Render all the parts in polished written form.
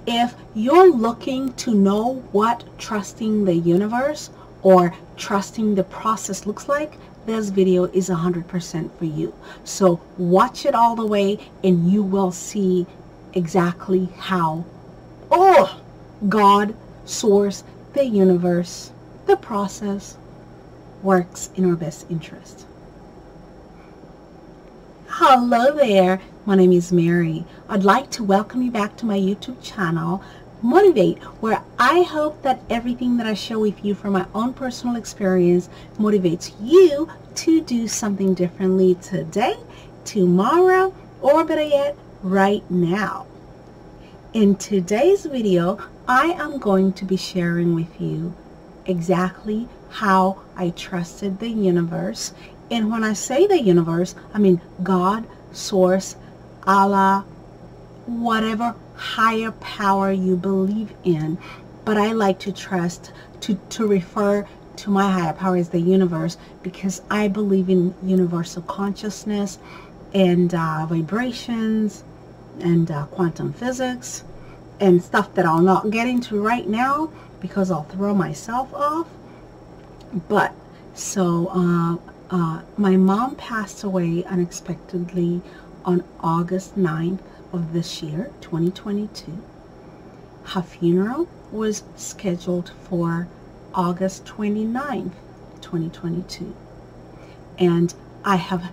If you're looking to know what trusting the universe or trusting the process looks like, this video is 100% for you. So watch it all the way and you will see exactly how God, source, the universe, the process works in our best interest. Hello there, my name is Mary. I'd like to welcome you back to my YouTube channel, Motivate, where I hope that everything that I share with you from my own personal experience motivates you to do something differently today, tomorrow, or better yet, right now. In today's video, I am going to be sharing with you exactly how I trusted the universe. And when I say the universe, I mean God, source, Allah, whatever higher power you believe in. But I like to trust, to refer to my higher power as the universe, because I believe in universal consciousness and vibrations and quantum physics and stuff that I'll not get into right now because I'll throw myself off. But so my mom passed away unexpectedly on August 9th of this year, 2022. Her funeral was scheduled for August 29th, 2022. And I have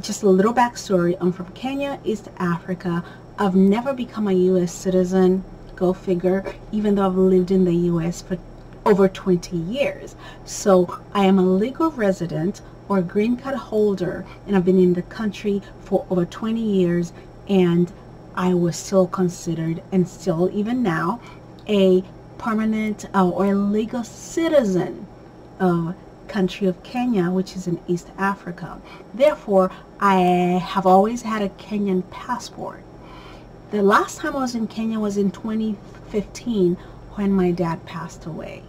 just a little backstory. I'm from Kenya, East Africa. I've never become a U.S. citizen, go figure, even though I've lived in the U.S. for over 20 years. So I am a legal resident or green card holder, and I've been in the country for over 20 years, and I was still considered, and still even now, a permanent or a legal citizen of country of Kenya, which is in East Africa. Therefore, I have always had a Kenyan passport. The last time I was in Kenya was in 2015 when my dad passed away.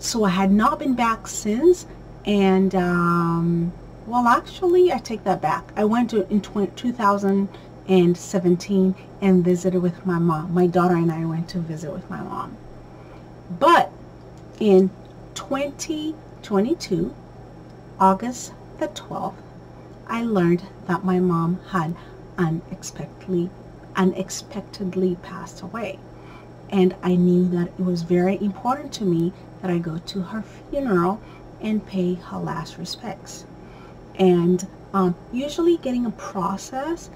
So I had not been back since, and well, actually I take that back. I went to in 2017 and visited with my mom. My daughter and I went to visit with my mom. But in 2022, August the 12th, I learned that my mom had unexpectedly passed away. And I knew that it was very important to me that I go to her funeral and pay her last respects. And usually getting a process,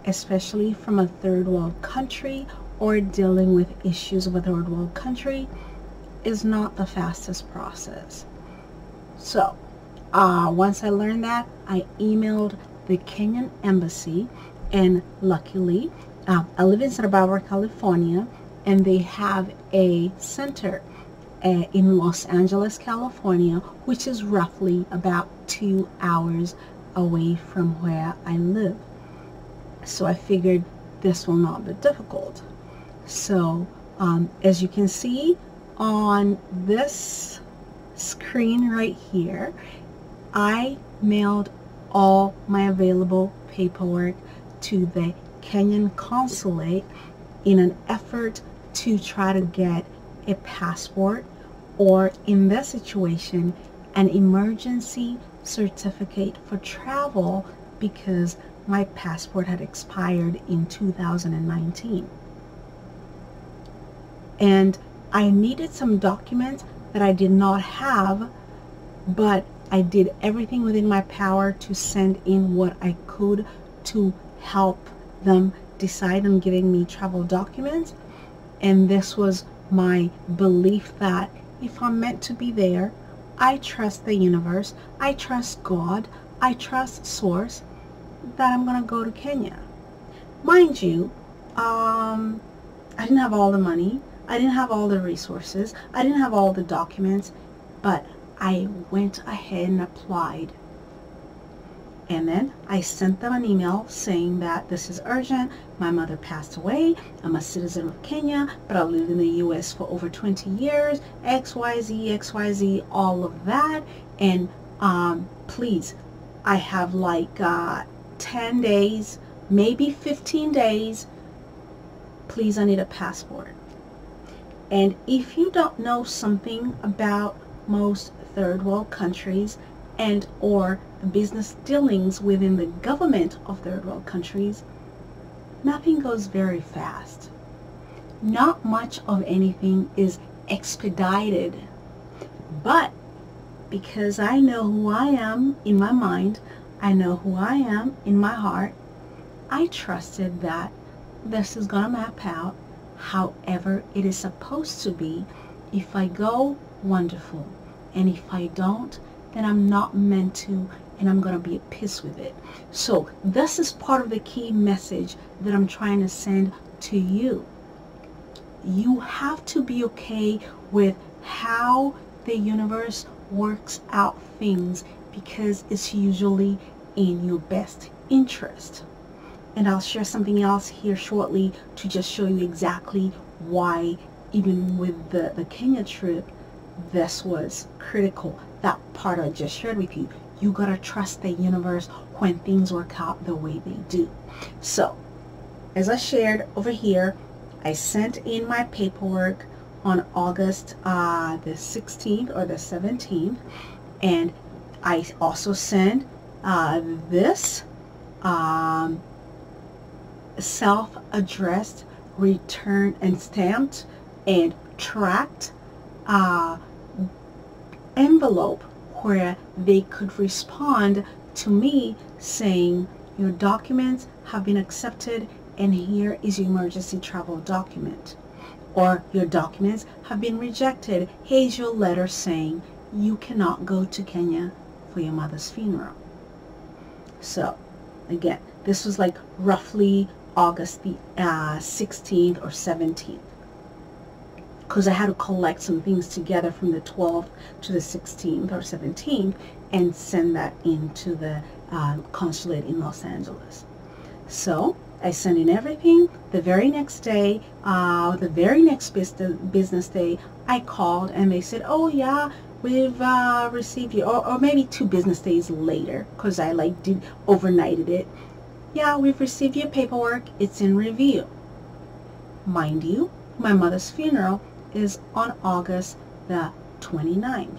especially from a third world country or dealing with issues of a third world country, is not the fastest process. So once I learned that, I emailed the Kenyan embassy, and luckily I live in Santa Barbara, California, and they have a center in Los Angeles, California, which is roughly about 2 hours away from where I live. So I figured this will not be difficult. So as you can see on this screen right here, I mailed all my available paperwork to the Kenyan consulate in an effort to try to get a passport, or in this situation, an emergency certificate for travel, because my passport had expired in 2019. And I needed some documents that I did not have, but I did everything within my power to send in what I could to help them decide on giving me travel documents. And this was my belief that if I'm meant to be there, I trust the universe, I trust God, I trust source, that I'm going to go to Kenya. Mind you, I didn't have all the money, I didn't have all the resources, I didn't have all the documents, but I went ahead and applied. And then I sent them an email saying that this is urgent. My mother passed away. I'm a citizen of Kenya, but I've lived in the U.S. for over 20 years. XYZ, all of that. And please, I have like 10 days, maybe 15 days. please, I need a passport. And if you don't know something about most third world countries and or the business dealings within the government of third world countries, nothing goes very fast. Not much of anything is expedited. But because I know who I am in my mind, I know who I am in my heart, I trusted that this is going to map out however it is supposed to be. If I go, wonderful. And if I don't, then I'm not meant to, and I'm going to be at peace with it. So this is part of the key message that I'm trying to send to you. You have to be okay with how the universe works out things, because it's usually in your best interest. And I'll share something else here shortly to just show you exactly why, even with the Kenya trip, this was critical. That part I just shared with you. You gotta trust the universe when things work out the way they do. So, as I shared over here, I sent in my paperwork on August the 16th or the 17th, and I also sent this self-addressed, return and stamped and tracked envelope where they could respond to me saying, your documents have been accepted and here is your emergency travel document. Or your documents have been rejected. Here's your letter saying you cannot go to Kenya for your mother's funeral. So again, this was like roughly August the 16th or 17th, because I had to collect some things together from the 12th to the 16th or 17th and send that into the consulate in Los Angeles. So I sent in everything. The very next day, the very next business day, I called and they said, oh yeah, we've received you, or maybe 2 business days later, because I did overnighted it. Yeah, we've received your paperwork, it's in review. Mind you, my mother's funeral is on August the 29th,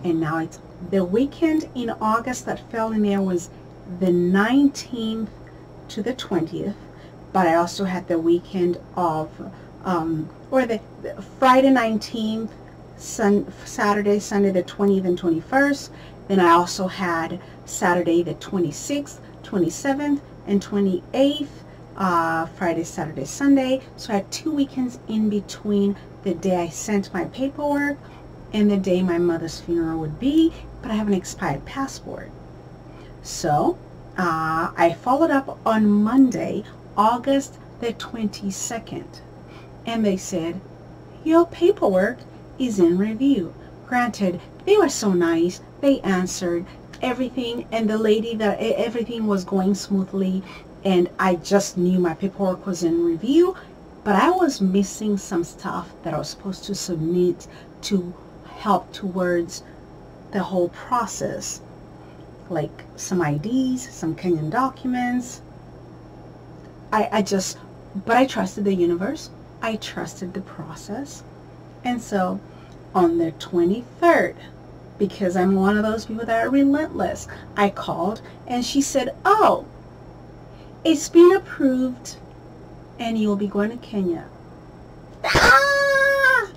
and now it's the weekend in August that fell in there was the 19th to the 20th, but I also had the weekend of or the Friday 19th, Saturday, Sunday the 20th and 21st. Then I also had Saturday the 26th, 27th and 28th, Friday, Saturday, Sunday. So I had 2 weekends in between the day I sent my paperwork and the day my mother's funeral would be, but I have an expired passport. So I followed up on Monday, August the 22nd, and they said, your paperwork is in review. Granted, they were so nice. They answered everything, and the lady that everything was going smoothly, and I just knew my paperwork was in review, but I was missing some stuff that I was supposed to submit to help towards the whole process, like some IDs, some Kenyan documents. But I trusted the universe. I trusted the process. And so on the 23rd, because I'm one of those people that are relentless, I called and she said, oh, it's been approved and you'll be going to Kenya. Ah!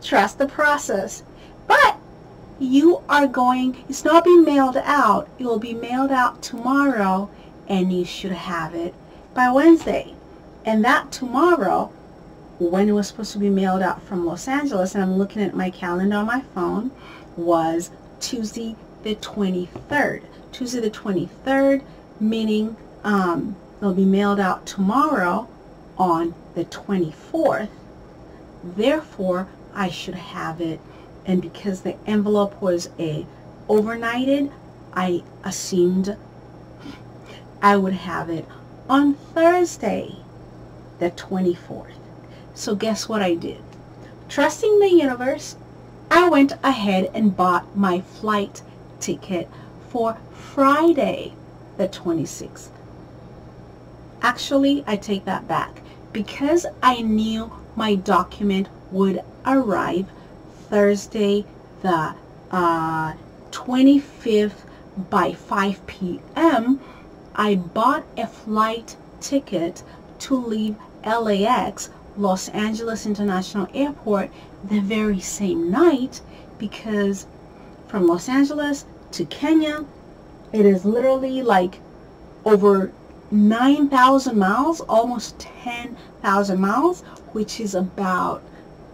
Trust the process. But you are going, it's not being mailed out. It will be mailed out tomorrow and you should have it by Wednesday. And that tomorrow, when it was supposed to be mailed out from Los Angeles, and I'm looking at my calendar on my phone, was Tuesday the 23rd. Tuesday the 23rd, meaning it'll be mailed out tomorrow on the 24th. Therefore, I should have it. And because the envelope was overnighted, I assumed I would have it on Thursday the 24th. So guess what I did? Trusting the universe, I went ahead and bought my flight ticket for Friday the 26th. Actually, I take that back, because I knew my document would arrive Thursday the 25th by 5 p.m., I bought a flight ticket to leave LAX, Los Angeles International Airport, the very same night, because from Los Angeles to Kenya, it is literally like over 9,000 miles, almost 10,000 miles, which is about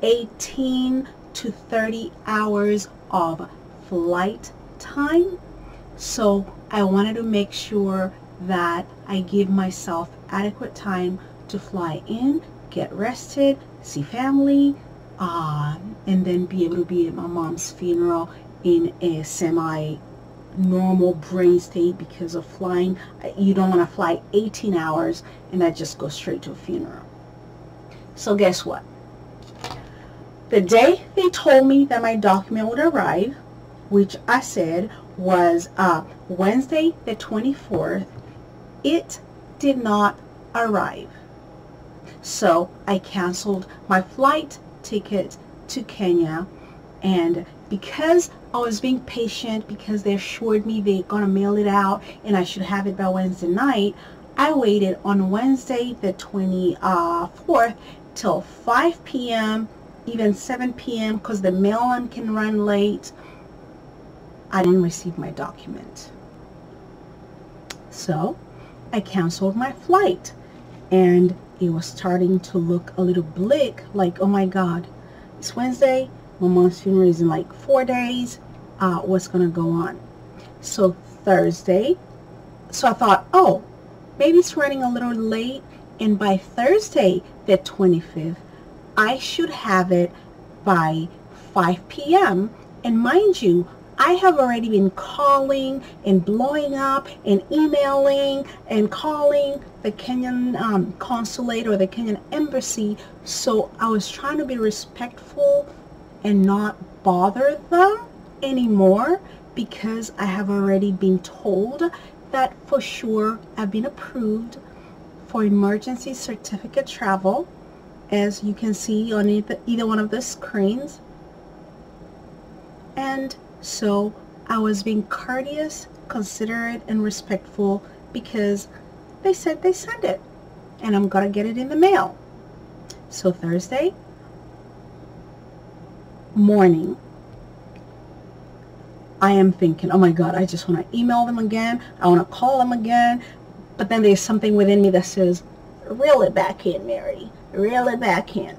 18 to 30 hours of flight time. So I wanted to make sure that I give myself adequate time to fly in, get rested, see family, and then be able to be at my mom's funeral in a semi-normal brain state, because of flying. You don't want to fly 18 hours and that just goes straight to a funeral. So guess what? The day they told me that my document would arrive, which I said was Wednesday the 24th, it did not arrive. So I canceled my flight ticket to Kenya, and because I was being patient, because they assured me they're gonna mail it out and I should have it by Wednesday night, I waited on Wednesday the 24th till 5 p.m., even 7 p.m., because the mail-in can run late. I didn't receive my document. So I canceled my flight, and it was starting to look a little bleak, like, oh my God, it's Wednesday, my mom's funeral is in like 4 days, what's gonna go on? So Thursday, so I thought, oh, maybe it's running a little late, and by Thursday the 25th, I should have it by 5 p.m. And mind you, I have already been calling and blowing up and emailing and calling the Kenyan consulate or the Kenyan embassy. So I was trying to be respectful and not bother them anymore, because I have already been told that for sure I've been approved for emergency certificate travel, as you can see on either one of the screens. And so I was being courteous, considerate, and respectful, because they said they sent it and I'm gonna get it in the mail. So Thursday morning, I am thinking, oh my God, I just want to email them again, I want to call them again, but then there's something within me that says, reel it back in, Mary, reel it back in.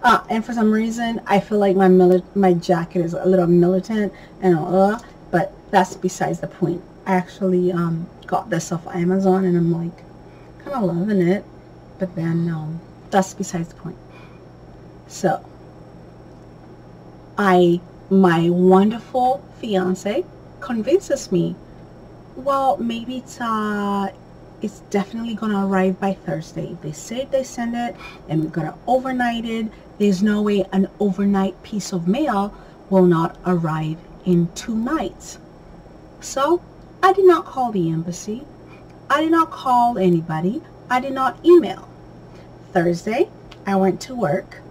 And for some reason, I feel like my jacket is a little militant, and but that's besides the point. I actually got this off Amazon, and I'm like kind of loving it, but then that's besides the point. So my wonderful fiance convinces me, well, maybe it's definitely gonna arrive by Thursday. They say they send it and we're gonna overnight it. There's no way an overnight piece of mail will not arrive in 2 nights. So I did not call the embassy. I did not call anybody. I did not email. Thursday, I went to work,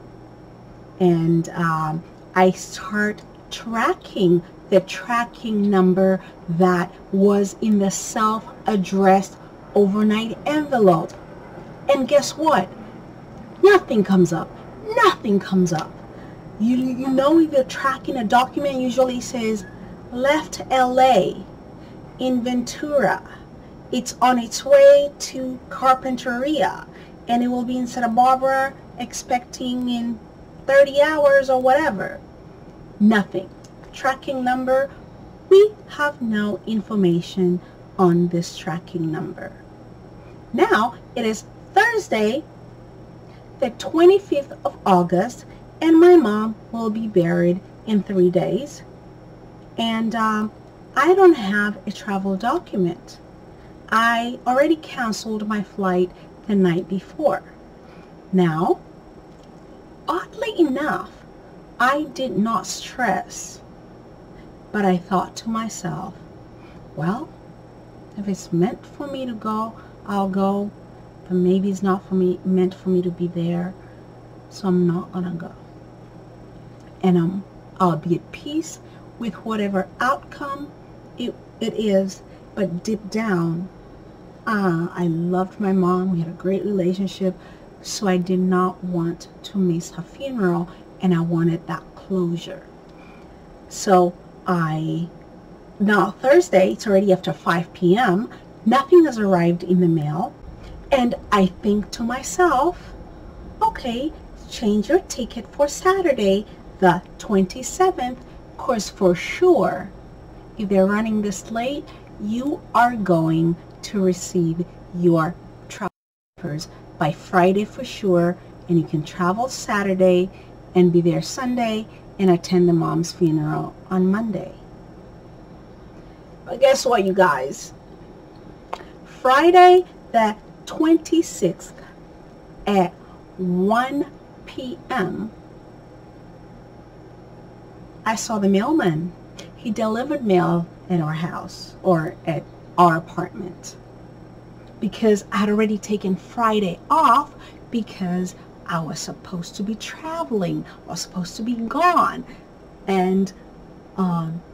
and I start tracking the tracking number that was in the self-addressed overnight envelope. And guess what? Nothing comes up. Nothing comes up. You know, if you're tracking a document, usually says left LA in Ventura. It's on its way to Carpinteria, and it will be in Santa Barbara, expecting in 30 hours or whatever. Nothing. Tracking number, we have no information on this tracking number. Now it is Thursday the 25th of August, and my mom will be buried in 3 days, and I don't have a travel document. I already canceled my flight the night before. Now, oddly enough, I did not stress, but I thought to myself, well, if it's meant for me to go, I'll go. but maybe it's not for me, meant for me to be there, so I'm not gonna go. And I'll be at peace with whatever outcome it is. But deep down, I loved my mom. We had a great relationship, so I did not want to miss her funeral, and I wanted that closure. So now Thursday, it's already after 5 p.m. Nothing has arrived in the mail, and I think to myself, okay, change your ticket for Saturday, the 27th, because for sure, if they're running this late, you are going to receive your travel papers by Friday for sure, and you can travel Saturday and be there Sunday and attend the mom's funeral on Monday. But guess what, you guys? Friday the 26th at 1 p.m. I saw the mailman. He delivered mail at our house, or at our apartment, because I had already taken Friday off because I was supposed to be traveling. I was supposed to be gone. And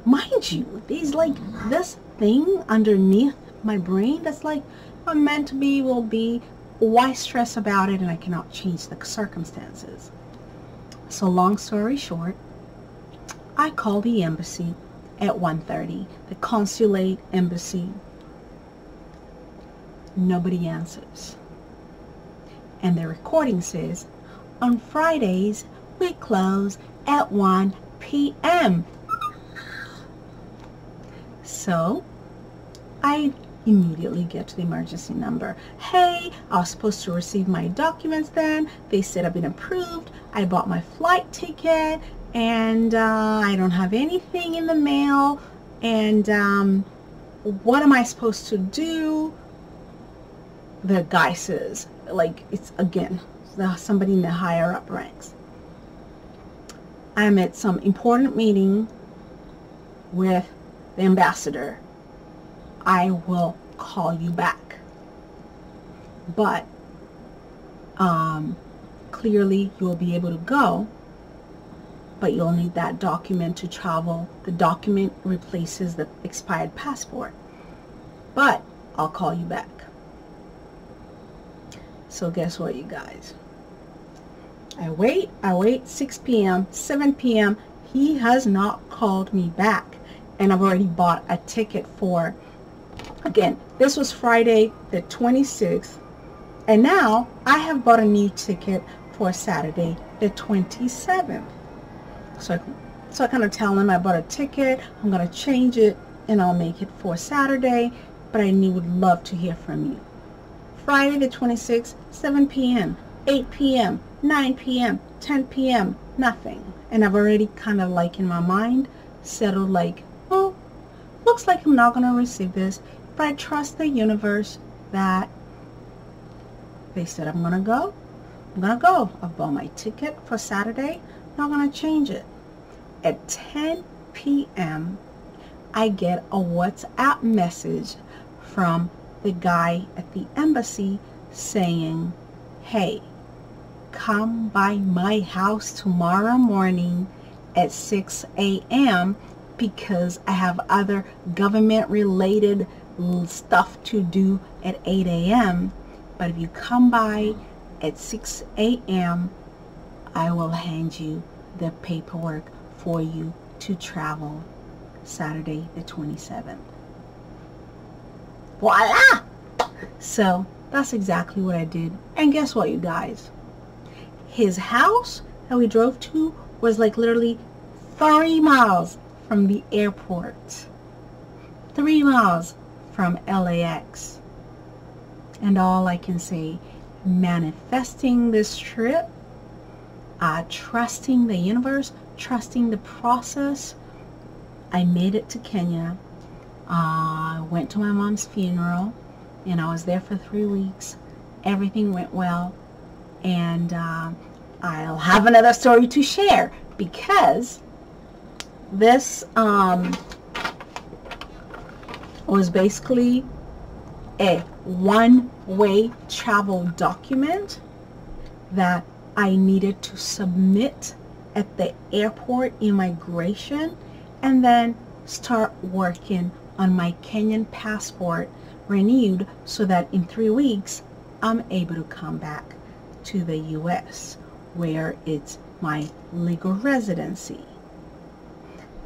mind you, there's like this thing underneath my brain that's like, I'm meant to be, will be, why stress about it, and I cannot change the circumstances. So long story short, I called the embassy at 1:30, the consulate embassy. Nobody answers. And the recording says, on Fridays, we close at 1 p.m. So I immediately get to the emergency number. Hey, I was supposed to receive my documents then. They said I've been approved. I bought my flight ticket, and I don't have anything in the mail. And what am I supposed to do? The guy says, like, it's again somebody in the higher up ranks, I'm at some important meeting with the ambassador. I will call you back. But clearly you'll be able to go, but you'll need that document to travel. The document replaces the expired passport, but I'll call you back. So guess what, you guys? I wait, 6 p.m., 7 p.m. He has not called me back. And I've already bought a ticket for, again, this was Friday the 26th. And now I have bought a new ticket for Saturday the 27th. So I kind of tell him I bought a ticket, I'm going to change it, and I'll make it for Saturday. But I would love to hear from you. Friday the 26th, 7 p.m., 8 p.m., 9 p.m., 10 p.m., nothing. And I've already kind of like in my mind settled like, oh, looks like I'm not going to receive this, but I trust the universe that they said I'm going to go. I'm going to go. I've bought my ticket for Saturday. I'm not going to change it. At 10 p.m., I get a WhatsApp message from the guy at the embassy saying, hey, come by my house tomorrow morning at 6 a.m. because I have other government related stuff to do at 8 a.m. But if you come by at 6 a.m., I will hand you the paperwork for you to travel Saturday the 27th. Voila! So that's exactly what I did. And guess what, you guys? His house that we drove to was like literally 3 miles from the airport. 3 miles from LAX. And all I can say, manifesting this trip, trusting the universe, trusting the process. I made it to Kenya. I went to my mom's funeral, and I was there for 3 weeks. Everything went well, and I'll have another story to share, because this was basically a one-way travel document that I needed to submit at the airport immigration, and then start working on my Kenyan passport renewed so that in 3 weeks I'm able to come back to the US where it's my legal residency.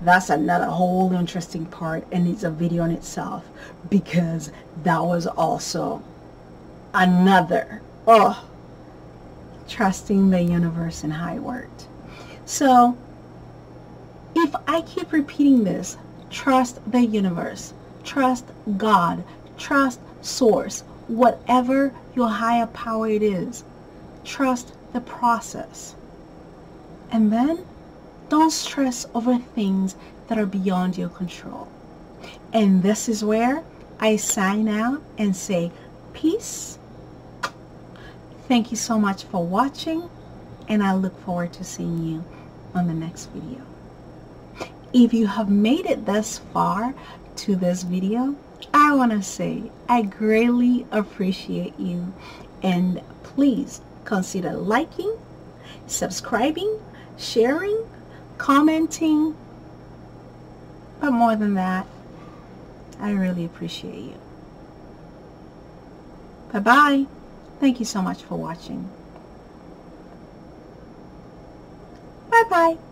That's another whole interesting part, and it's a video in itself, because that was also another, trusting the universe and how it worked. So if I keep repeating this, trust the universe, trust God, trust source, whatever your higher power it is, trust the process. And then don't stress over things that are beyond your control. And this is where I sign out and say peace. Thank you so much for watching, and I look forward to seeing you on the next video. If you have made it this far to this video, I want to say I greatly appreciate you, and please consider liking, subscribing, sharing, commenting, but more than that, I really appreciate you. Bye-bye. Thank you so much for watching. Bye-bye.